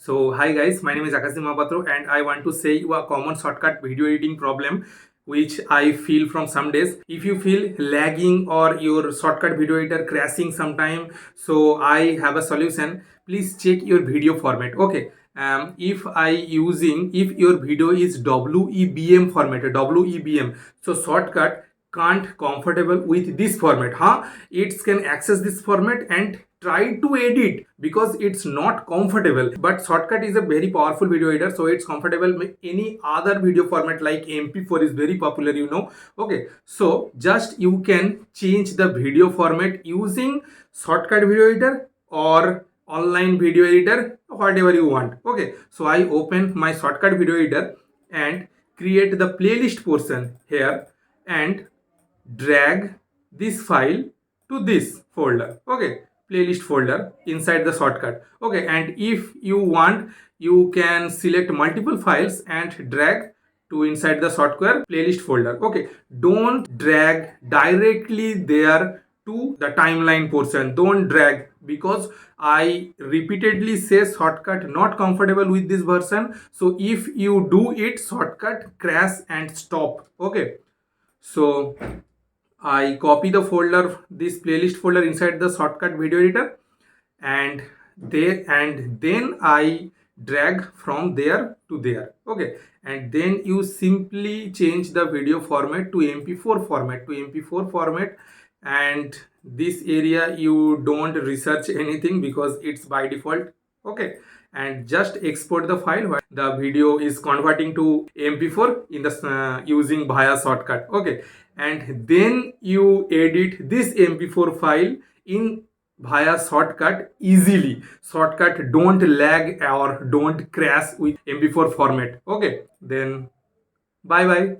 So hi guys, my name is Akash Mahapatro and I want to say you a common shortcut video editing problem which I feel from some days. If you feel lagging or your shortcut video editor crashing sometime, so I have a solution. Please check your video format. Okay. If your video is WEBM format, WEBM, so shortcut can't comfortable with this format, it can access this format and try to edit because it's not comfortable. But shortcut is a very powerful video editor, so it's comfortable with any other video format like mp4 is very popular. Okay, so just you can change the video format using shortcut video editor or online video editor, whatever you want. Okay, so I open my shortcut video editor and create the playlist portion here and drag this file to this folder. Okay, playlist folder inside the shortcut. Okay, and if you want, you can select multiple files and drag to inside the shortcut playlist folder. Okay, don't drag directly there to the timeline portion. Don't drag, because I repeatedly say shortcut not comfortable with this version. So if you do it, shortcut crash and stop. Okay, so I copy the folder, this playlist folder inside the shortcut video editor, and then I drag from there to there. Okay, and then you simply change the video format to mp4 format, and this area you don't research anything because it's by default. Okay, and just export the file where the video is converting to mp4 in the using via shortcut. Okay, and then you edit this mp4 file in via shortcut easily. Shortcut don't lag or don't crash with mp4 format. Okay, then bye bye.